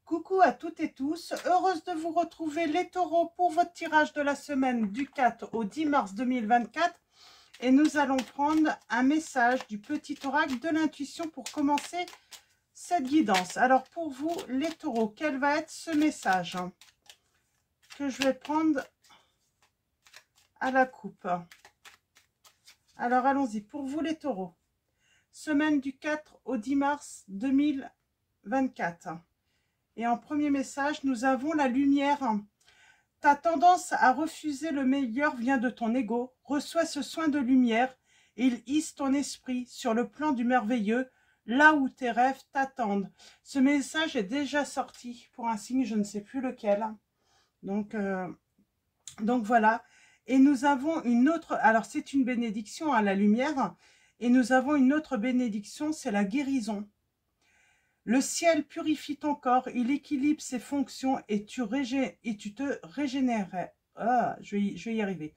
Coucou à toutes et tous, heureuse de vous retrouver les taureaux pour votre tirage de la semaine du 4 au 10 mars 2024 et nous allons prendre un message du petit oracle de l'intuition pour commencer cette guidance. Alors pour vous les taureaux, quel va être ce message que je vais prendre à la coupe? Alors allons-y, pour vous les taureaux, semaine du 4 au 10 mars 2024. Et en premier message, nous avons la lumière. Ta tendance à refuser le meilleur vient de ton ego. Reçois ce soin de lumière et il hisse ton esprit sur le plan du merveilleux, là où tes rêves t'attendent. Ce message est déjà sorti pour un signe, je ne sais plus lequel. Donc voilà. Et nous avons une autre, alors c'est une bénédiction à la lumière, et nous avons une autre bénédiction, c'est la guérison. Le ciel purifie ton corps, il équilibre ses fonctions et tu te régénères. Ah, je vais y arriver.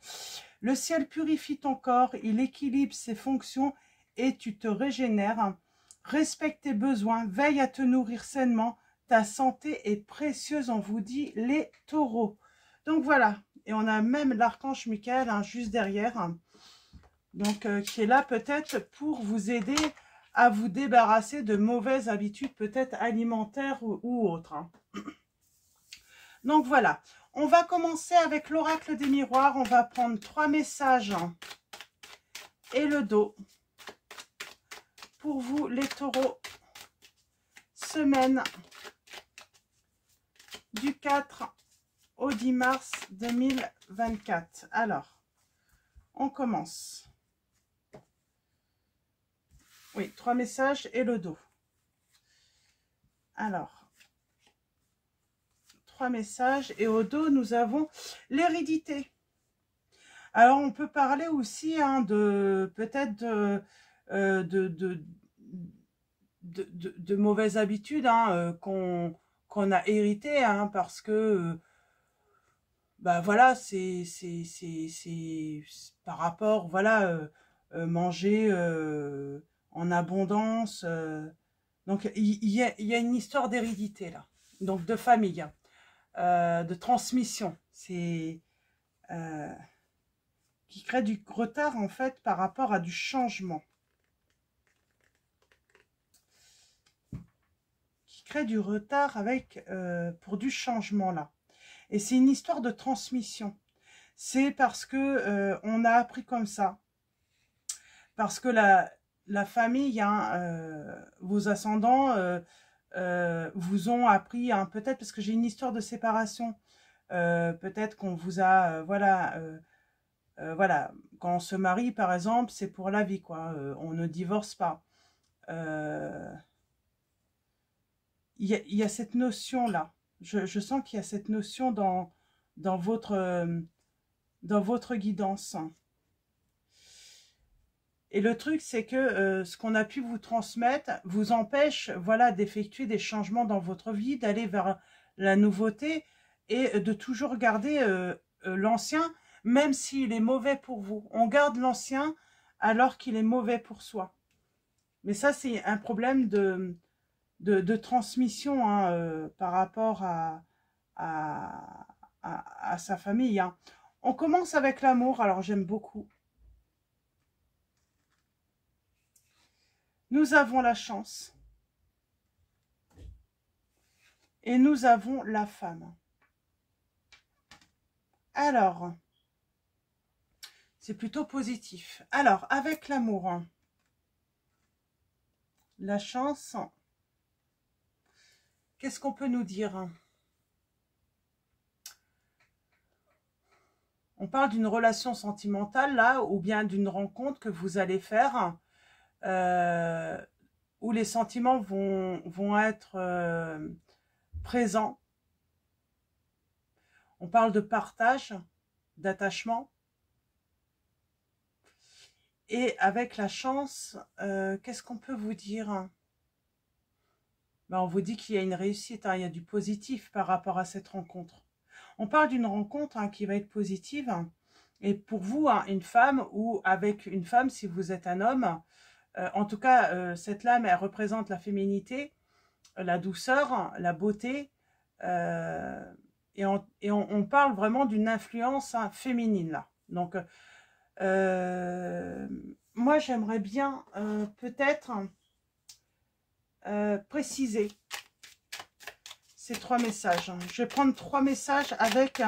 Le ciel purifie ton corps, il équilibre ses fonctions et tu te régénères. Respecte tes besoins, veille à te nourrir sainement. Ta santé est précieuse, on vous dit les taureaux. Donc voilà, et on a même l'archange Michael juste derrière. Donc qui est là peut-être pour vous aider à vous débarrasser de mauvaises habitudes, peut-être alimentaires ou autres. Donc voilà, on va commencer avec l'oracle des miroirs. On va prendre 3 messages et le dos. Pour vous, les taureaux, semaine du 4 au 10 mars 2024. Alors, on commence. Oui, 3 messages et le dos. Alors, 3 messages et au dos, nous avons l'hérédité. Alors, on peut parler aussi de peut-être de mauvaises habitudes qu'on a héritées parce que bah voilà, c'est par rapport, voilà, manger en abondance. Donc, il y a une histoire d'hérédité là, donc de famille, de transmission. C'est qui crée du retard en fait par rapport à du changement. Qui crée du retard avec pour du changement là. Et c'est une histoire de transmission. C'est parce que on a appris comme ça. Parce que la famille, vos ascendants vous ont appris, peut-être parce que j'ai une histoire de séparation. Peut-être qu'on vous a, voilà, quand on se marie, par exemple, c'est pour la vie, quoi. On ne divorce pas. Il y a cette notion-là. Je sens qu'il y a cette notion dans votre guidance. Et le truc, c'est que ce qu'on a pu vous transmettre vous empêche, voilà, d'effectuer des changements dans votre vie, d'aller vers la nouveauté et de toujours garder l'ancien, même s'il est mauvais pour vous. On garde l'ancien alors qu'il est mauvais pour soi. Mais ça, c'est un problème de transmission par rapport à sa famille. On commence avec l'amour, alors j'aime beaucoup. Nous avons la chance. Et nous avons la femme. Alors, c'est plutôt positif. Alors, avec l'amour, la chance, qu'est-ce qu'on peut nous dire? On parle d'une relation sentimentale, là, ou bien d'une rencontre que vous allez faire, où les sentiments vont être présents. On parle de partage, d'attachement. Et avec la chance, qu'est-ce qu'on peut vous dire? Ben, on vous dit qu'il y a une réussite, il y a du positif par rapport à cette rencontre. On parle d'une rencontre qui va être positive. Et pour vous, une femme ou avec une femme, si vous êtes un homme, en tout cas, cette lame, elle représente la féminité, la douceur, la beauté, On parle vraiment d'une influence hein, féminine là. Donc, moi, j'aimerais bien peut-être préciser ces 3 messages. Je vais prendre 3 messages avec...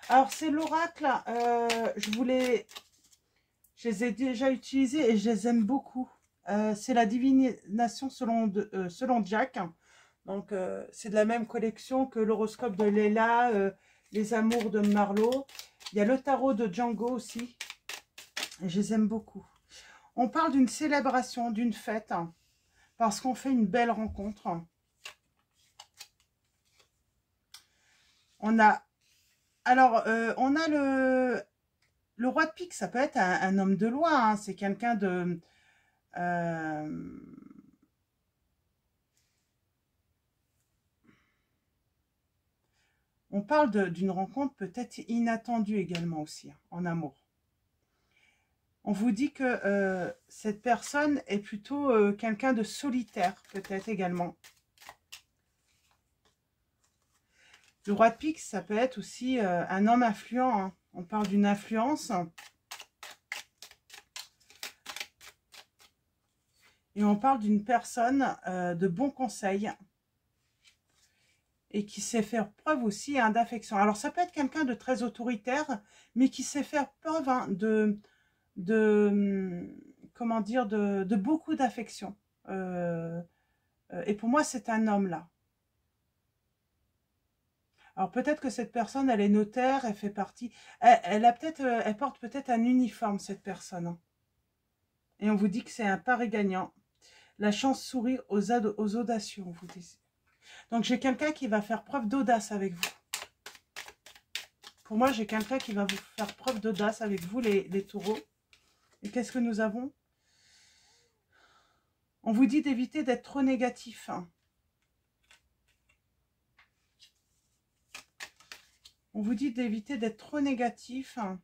alors, c'est l'oracle. Je les ai déjà utilisés et je les aime beaucoup. C'est la divination selon Jack. Donc, c'est de la même collection que l'horoscope de Leila, les amours de Marlowe. Il y a le tarot de Django aussi. Et je les aime beaucoup. On parle d'une célébration, d'une fête, hein, parce qu'on fait une belle rencontre. On a... Alors, on a le roi de pique, ça peut être un homme de loi. Hein, c'est quelqu'un de... on parle d'une rencontre peut-être inattendue également aussi, hein, en amour. On vous dit que cette personne est plutôt quelqu'un de solitaire, peut-être également. Le roi de pique, ça peut être aussi un homme influent. Hein. On parle d'une influence. Et on parle d'une personne de bons conseils. Et qui sait faire preuve aussi hein, d'affection. Alors, ça peut être quelqu'un de très autoritaire, mais qui sait faire preuve hein, comment dire, de beaucoup d'affection. Et pour moi, c'est un homme là. Alors peut-être que cette personne, elle est notaire, elle fait partie, elle porte peut-être un uniforme cette personne. Hein. Et on vous dit que c'est un pari gagnant. La chance sourit aux audacieux, on vous dit. Donc j'ai quelqu'un qui va faire preuve d'audace avec vous. Pour moi, j'ai quelqu'un qui va vous faire preuve d'audace avec vous, les taureaux. Et qu'est-ce que nous avons? On vous dit d'éviter d'être trop négatif. Hein. On vous dit d'éviter d'être trop négatif hein,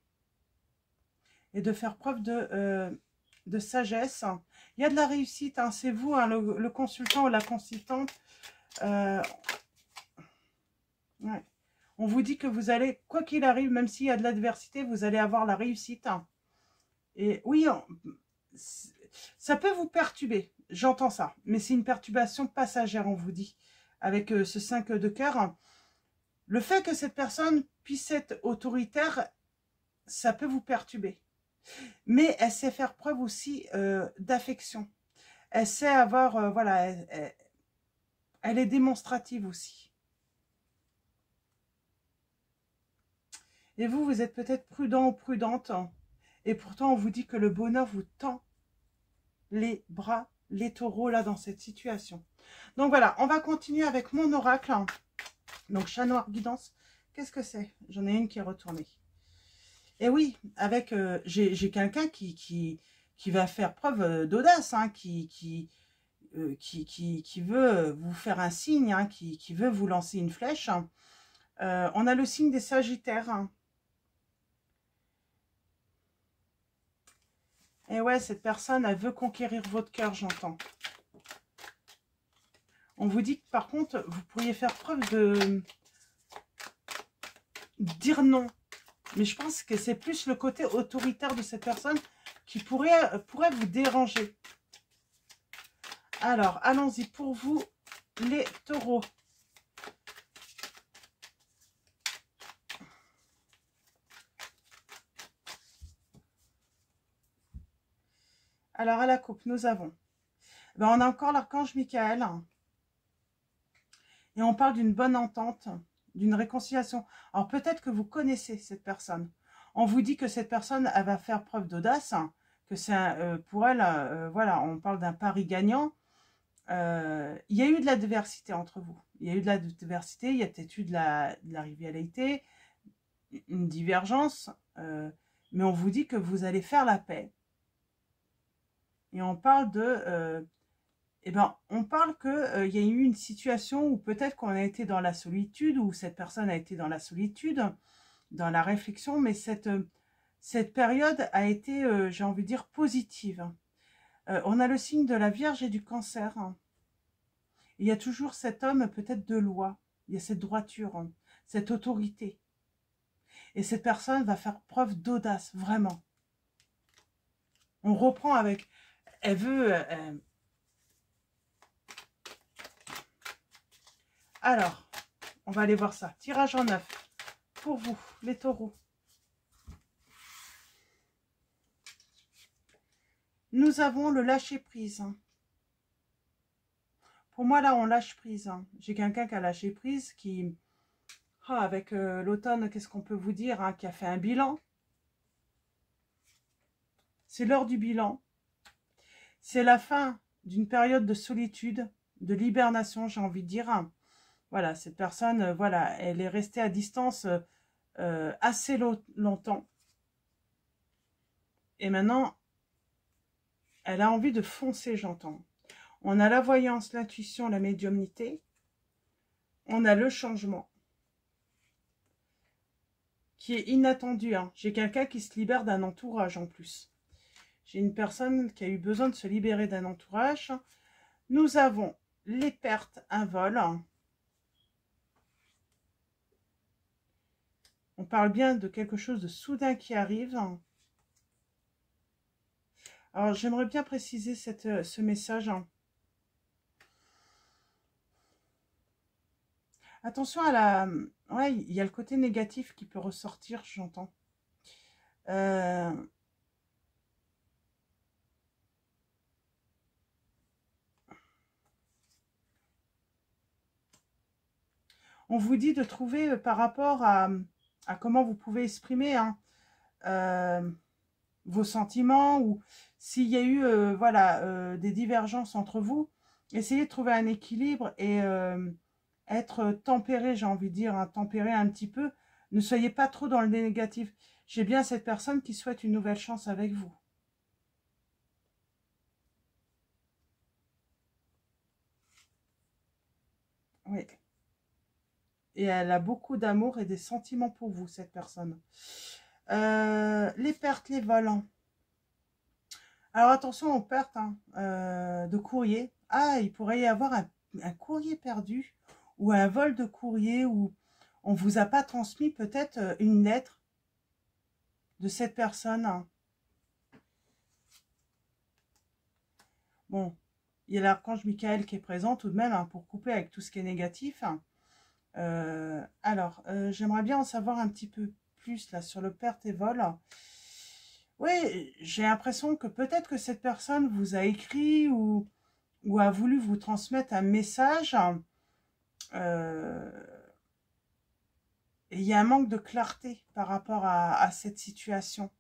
et de faire preuve de sagesse. Il y a de la réussite, hein, c'est vous, hein, le consultant ou la consultante. Ouais. On vous dit que vous allez, quoi qu'il arrive, même s'il y a de l'adversité, vous allez avoir la réussite. Hein. Et oui, ça peut vous perturber, j'entends ça. Mais c'est une perturbation passagère, on vous dit, avec ce 5 de cœur. Le fait que cette personne puisse être autoritaire, ça peut vous perturber. Mais elle sait faire preuve aussi d'affection. Elle sait avoir, voilà, elle est démonstrative aussi. Et vous, vous êtes peut-être prudent ou prudente. Et pourtant, on vous dit que le bonheur vous tend les bras, les taureaux, là, dans cette situation. Donc voilà, on va continuer avec mon oracle. Donc, chat noir guidance. Qu'est-ce que c'est? J'en ai une qui est retournée. Et oui, avec j'ai quelqu'un qui va faire preuve d'audace, hein, qui veut vous faire un signe, hein, qui veut vous lancer une flèche. On a le signe des Sagittaires. Hein. Et ouais, cette personne, elle veut conquérir votre cœur, j'entends. On vous dit que par contre, vous pourriez faire preuve de dire non. Mais je pense que c'est plus le côté autoritaire de cette personne qui pourrait vous déranger. Alors, allons-y pour vous, les taureaux. Alors, à la coupe, nous avons... Ben, on a encore l'archange Michael. Et on parle d'une bonne entente, d'une réconciliation. Alors, peut-être que vous connaissez cette personne. On vous dit que cette personne, elle va faire preuve d'audace, que c'est pour elle, voilà, on parle d'un pari gagnant. Il y a eu de l'adversité entre vous. Il y a eu de l'adversité, il y a peut-être eu de la rivalité, une divergence. Mais on vous dit que vous allez faire la paix. Et on parle de... on parle qu'il y a eu une situation où peut-être qu'on a été dans la solitude, ou cette personne a été dans la solitude, dans la réflexion, mais cette période a été, j'ai envie de dire, positive. On a le signe de la Vierge et du Cancer. Il y a toujours cet homme peut-être de loi. Il y a cette droiture, hein, cette autorité. Et cette personne va faire preuve d'audace, vraiment. On reprend avec... Elle veut... Alors, on va aller voir ça. Tirage en 9 pour vous, les taureaux. Nous avons le lâcher-prise. Hein. Pour moi, là, on lâche prise. Hein. J'ai quelqu'un qui a lâché prise, qui... Ah, avec l'automne, qu'est-ce qu'on peut vous dire, hein, qui a fait un bilan. C'est l'heure du bilan. C'est la fin d'une période de solitude, de l'hibernation, j'ai envie de dire. Hein. Voilà, cette personne, voilà, elle est restée à distance assez longtemps. Et maintenant, elle a envie de foncer, j'entends. On a la voyance, l'intuition, la médiumnité. On a le changement. Qui est inattendu. Hein. J'ai quelqu'un qui se libère d'un entourage en plus. J'ai une personne qui a eu besoin de se libérer d'un entourage. Nous avons les pertes, un vol. On parle bien de quelque chose de soudain qui arrive. Alors, j'aimerais bien préciser ce message. Attention à la... Ouais, il y a le côté négatif qui peut ressortir, j'entends. On vous dit de trouver par rapport à comment vous pouvez exprimer hein, vos sentiments ou s'il y a eu voilà, des divergences entre vous, essayez de trouver un équilibre et être tempéré, j'ai envie de dire, hein, tempéré un petit peu. Ne soyez pas trop dans le négatif. J'ai bien cette personne qui souhaite une nouvelle chance avec vous. Oui. Et elle a beaucoup d'amour et des sentiments pour vous, cette personne. Les pertes, les volants. Alors attention aux pertes hein, de courrier. Ah, il pourrait y avoir un courrier perdu ou un vol de courrier où on ne vous a pas transmis peut-être une lettre de cette personne. Hein. Bon, il y a l'archange Michael qui est présent tout de même hein, pour couper avec tout ce qui est négatif. Alors, j'aimerais bien en savoir un petit peu plus là sur le perte et vol. Oui, j'ai l'impression que peut-être que cette personne vous a écrit ou a voulu vous transmettre un message. Et il y a un manque de clarté par rapport à cette situation.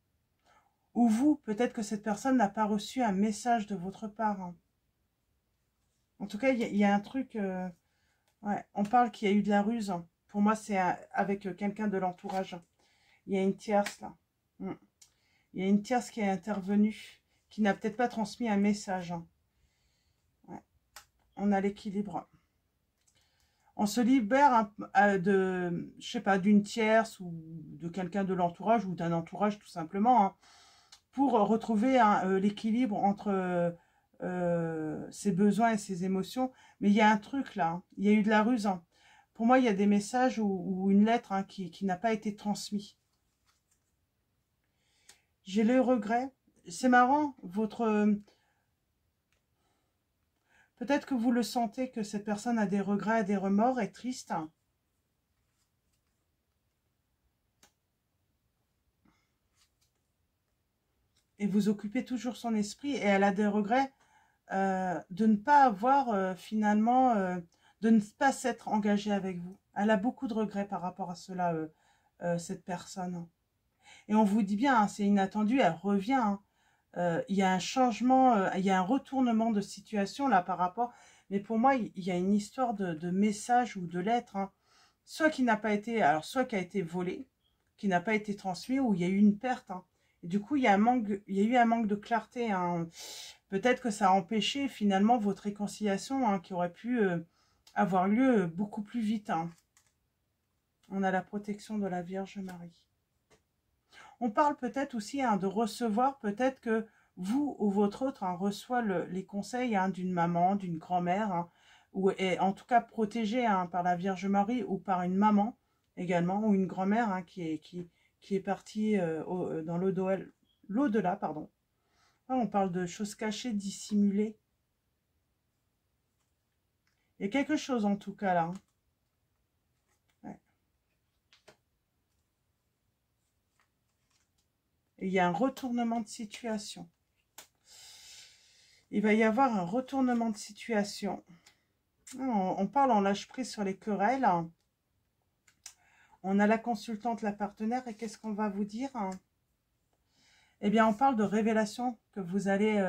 Ou vous, peut-être que cette personne n'a pas reçu un message de votre part. Hein. En tout cas, il y a un truc... ouais, on parle qu'il y a eu de la ruse. Pour moi, c'est avec quelqu'un de l'entourage. Il y a une tierce, là. Il y a une tierce qui est intervenue, qui n'a peut-être pas transmis un message. Ouais. On a l'équilibre. On se libère de, je sais pas, d'une tierce ou de quelqu'un de l'entourage ou d'un entourage tout simplement, hein, pour retrouver l'équilibre entre ses besoins et ses émotions. Mais il y a un truc là, hein. Il y a eu de la ruse. Hein. Pour moi, il y a des messages ou une lettre hein, qui n'a pas été transmise. J'ai le regret. C'est marrant, peut-être que vous le sentez que cette personne a des regrets, des remords, est triste. Et vous occupez toujours son esprit et elle a des regrets de ne pas avoir finalement, de ne pas s'être engagée avec vous. Elle a beaucoup de regrets par rapport à cela, cette personne. Et on vous dit bien, hein, c'est inattendu, elle revient. Hein. Il y a un changement, il y a un retournement de situation là par rapport. Mais pour moi, il y a une histoire de message ou de lettre, hein, soit qui n'a pas été, alors soit qui a été volé, qui n'a pas été transmis, ou il y a eu une perte. Hein. Et du coup, il y a eu un manque de clarté. Hein. Peut-être que ça a empêché finalement votre réconciliation hein, qui aurait pu avoir lieu beaucoup plus vite. Hein. On a la protection de la Vierge Marie. On parle peut-être aussi hein, de recevoir, peut-être que vous ou votre autre hein, reçoit les conseils hein, d'une maman, d'une grand-mère, hein, ou est en tout cas protégée hein, par la Vierge Marie ou par une maman également, ou une grand-mère hein, qui est partie dans l'au-delà, pardon. Là, on parle de choses cachées, dissimulées. Il y a quelque chose en tout cas là. Hein. Ouais. Et il y a un retournement de situation. Il va y avoir un retournement de situation. On parle en lâche prise sur les querelles. On a la consultante, la partenaire, et qu'est-ce qu'on va vous dire? Eh bien, on parle de révélation que vous allez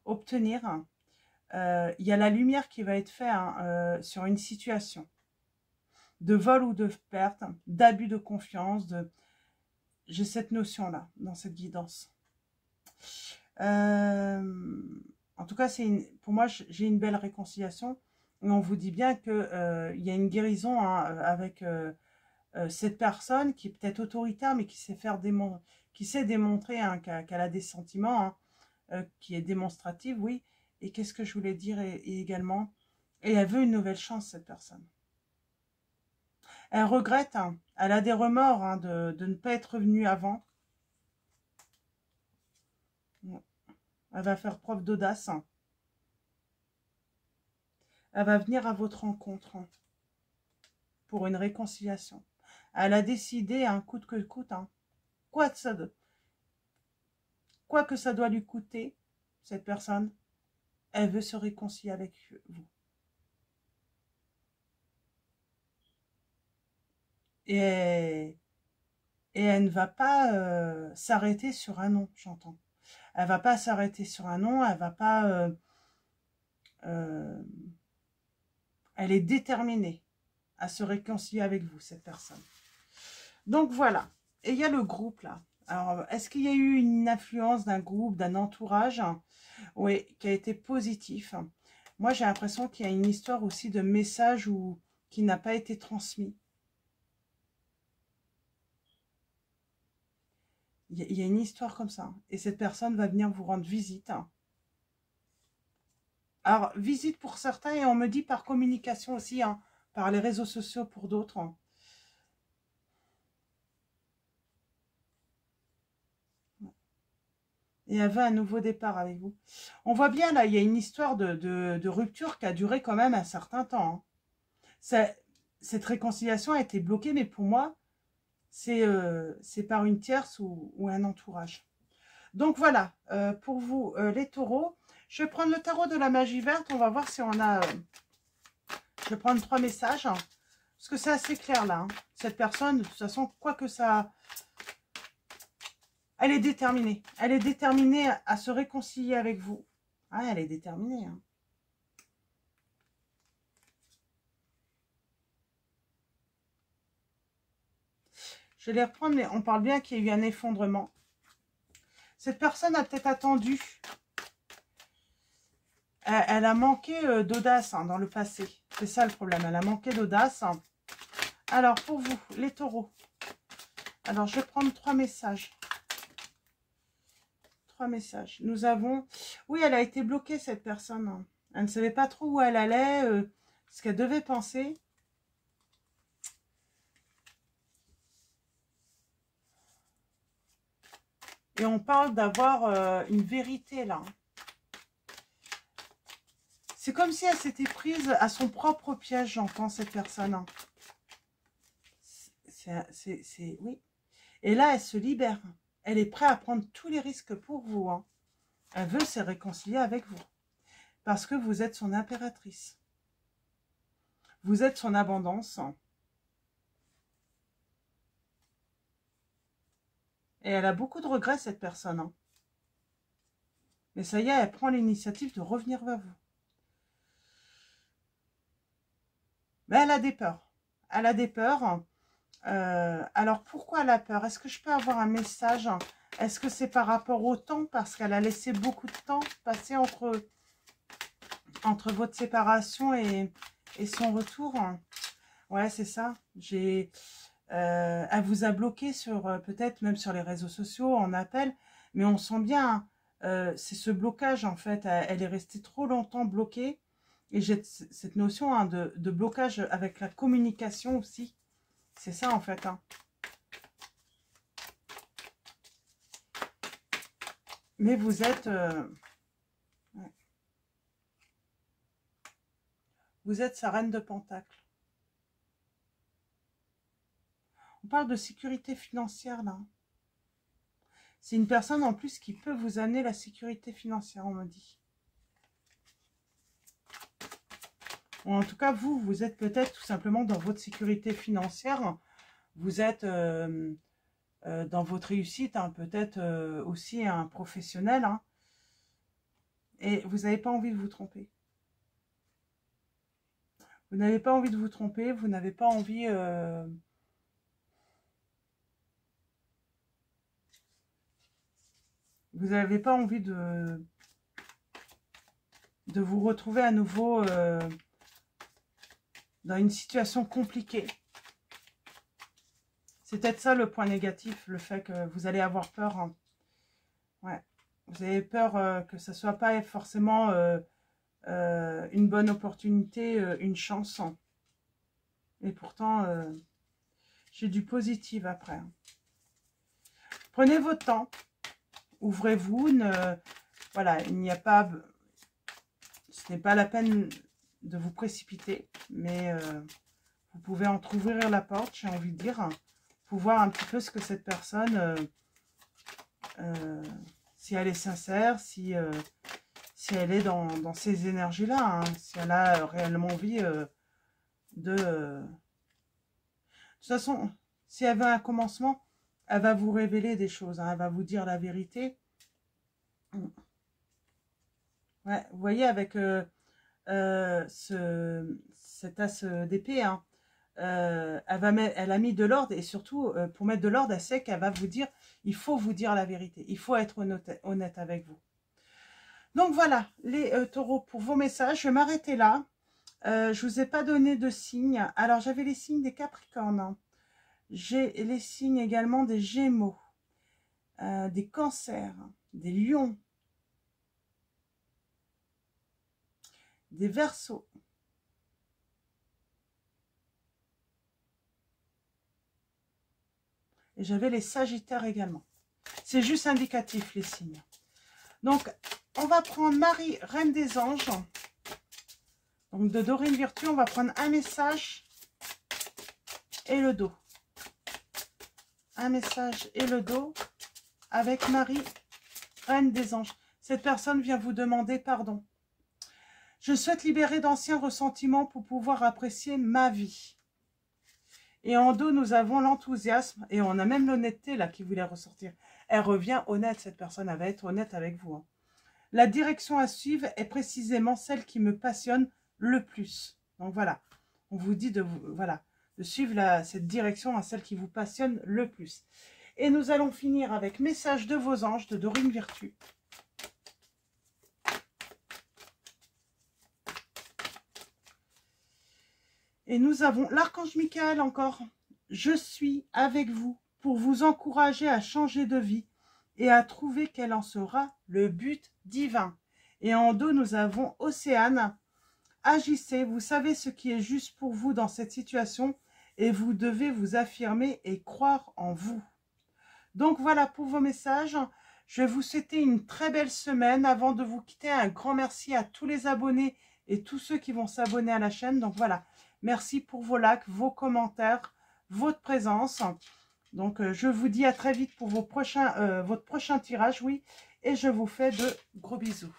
obtenir. Il y a la lumière qui va être faite sur une situation de vol ou de perte, d'abus de confiance. J'ai cette notion-là dans cette guidance. En tout cas, pour moi, j'ai une belle réconciliation. Et on vous dit bien qu'il y a une guérison hein, avec cette personne qui est peut-être autoritaire, mais qui sait démontrer hein, qu'elle a des sentiments, hein, qui est démonstrative, oui. Et qu'est-ce que je voulais dire également? Et elle veut une nouvelle chance, cette personne. Elle regrette, hein, elle a des remords hein, de ne pas être venue avant. Elle va faire preuve d'audace. Elle va venir à votre rencontre hein, pour une réconciliation. Elle a décidé, hein, coûte que coûte, hein, quoi que ça doit lui coûter, cette personne, elle veut se réconcilier avec vous. Et elle ne va pas s'arrêter sur un non, j'entends. Elle va pas s'arrêter sur un non, elle va pas... elle est déterminée à se réconcilier avec vous, cette personne. Donc voilà. Et il y a le groupe là. Alors, est-ce qu'il y a eu une influence d'un groupe, d'un entourage? Oui, qui a été positif. Moi, j'ai l'impression qu'il y a une histoire aussi de message qui n'a pas été transmis. Il y a une histoire comme ça. Et cette personne va venir vous rendre visite. Alors, visite pour certains, et on me dit par communication aussi, hein, par les réseaux sociaux pour d'autres. Et elle veut un nouveau départ avec vous. On voit bien, là, il y a une histoire de rupture qui a duré quand même un certain temps. Hein. Cette réconciliation a été bloquée, mais pour moi, c'est par une tierce ou un entourage. Donc voilà, pour vous, les taureaux, je vais prendre le tarot de la magie verte. On va voir si on a... je vais prendre 3 messages. Hein, parce que c'est assez clair là. Hein. Cette personne, de toute façon, quoi que ça... Elle est déterminée. Elle est déterminée à se réconcilier avec vous. Ah, elle est déterminée. Hein. Je vais les reprendre, mais on parle bien qu'il y a eu un effondrement. Cette personne a peut-être attendu. Elle a manqué d'audace hein, dans le passé. C'est ça le problème. Elle a manqué d'audace. Alors, pour vous, les taureaux. Alors, je vais prendre 3 messages. 3 messages. Nous avons... Oui, elle a été bloquée, cette personne. Hein. Elle ne savait pas trop où elle allait, ce qu'elle devait penser. Et on parle d'avoir une vérité, là. C'est comme si elle s'était prise à son propre piège, j'entends, cette personne. Hein. Oui. Et là, elle se libère. Elle est prête à prendre tous les risques pour vous. Hein. Elle veut se réconcilier avec vous. Parce que vous êtes son impératrice. Vous êtes son abondance. Et elle a beaucoup de regrets, cette personne. Hein. Mais ça y est, elle prend l'initiative de revenir vers vous. Mais elle a des peurs. Elle a des peurs. Alors, pourquoi elle a peur? Est-ce que je peux avoir un message? Est-ce que c'est par rapport au temps? Parce qu'elle a laissé beaucoup de temps passer entre votre séparation et son retour. Ouais, c'est ça. Elle vous a bloqué sur, peut-être même sur les réseaux sociaux, en appel. Mais on sent bien, c'est ce blocage, en fait. Elle est restée trop longtemps bloquée. Et j'ai cette notion hein, de blocage avec la communication aussi. C'est ça en fait. Hein. Mais vous êtes... ouais. Vous êtes sa reine de Pentacle. On parle de sécurité financière là. C'est une personne en plus qui peut vous amener la sécurité financière, on me dit. Ou en tout cas, vous êtes peut-être tout simplement dans votre sécurité financière. Vous êtes dans votre réussite, hein, peut-être aussi un professionnel. Hein, et vous n'avez pas envie de vous tromper. Vous n'avez pas envie de vous tromper, vous n'avez pas envie... vous n'avez pas envie de vous retrouver à nouveau dans une situation compliquée. C'est peut-être ça le point négatif, le fait que vous allez avoir peur. Hein. Ouais. Vous avez peur que ça ne soit pas forcément une bonne opportunité, une chance. Et pourtant, j'ai du positif après. Prenez votre temps. Ouvrez-vous. Voilà, il n'y a pas... Ce n'est pas la peine de vous précipiter. Mais vous pouvez entrouvrir la porte, j'ai envie de dire. Pour voir un petit peu ce que cette personne... si elle est sincère, si elle est dans ces énergies-là, hein, si elle a réellement envie de toute façon, si elle veut un commencement, elle va vous révéler des choses, hein, elle va vous dire la vérité. Ouais, vous voyez, avec cet as d'épée, hein, elle a mis de l'ordre, et surtout, pour mettre de l'ordre, elle sait qu'elle va vous dire, il faut vous dire la vérité, il faut être honnête avec vous. Donc voilà, les taureaux, pour vos messages, je vais m'arrêter là. Je ne vous ai pas donné de signes. Alors, j'avais les signes des Capricornes. Hein. J'ai les signes également des Gémeaux, des Cancers, des Lions, des Verseaux. Et j'avais les Sagittaires également. C'est juste indicatif, les signes. Donc, on va prendre Marie, Reine des Anges. Donc, de Dorine Virtue, on va prendre un message et le dos. Un message et le dos avec Marie, Reine des Anges. Cette personne vient vous demander pardon. Je souhaite libérer d'anciens ressentiments pour pouvoir apprécier ma vie. Et en dos, nous avons l'enthousiasme et on a même l'honnêteté là qui voulait ressortir. Elle revient honnête, cette personne, elle va être honnête avec vous. Hein. La direction à suivre est précisément celle qui me passionne le plus. Donc voilà, on vous dit de suivre cette direction à celle qui vous passionne le plus. Et nous allons finir avec Message de vos anges de Dorine Virtue. Et nous avons l'archange Michael encore. Je suis avec vous pour vous encourager à changer de vie et à trouver quel en sera le but divin. Et en dos, nous avons Océane. Agissez, vous savez ce qui est juste pour vous dans cette situation et vous devez vous affirmer et croire en vous. Donc voilà pour vos messages. Je vais vous souhaiter une très belle semaine. Avant de vous quitter, un grand merci à tous les abonnés et tous ceux qui vont s'abonner à la chaîne. Donc voilà, merci pour vos likes, vos commentaires, votre présence. Donc je vous dis à très vite pour votre prochain tirage, oui. Et je vous fais de gros bisous.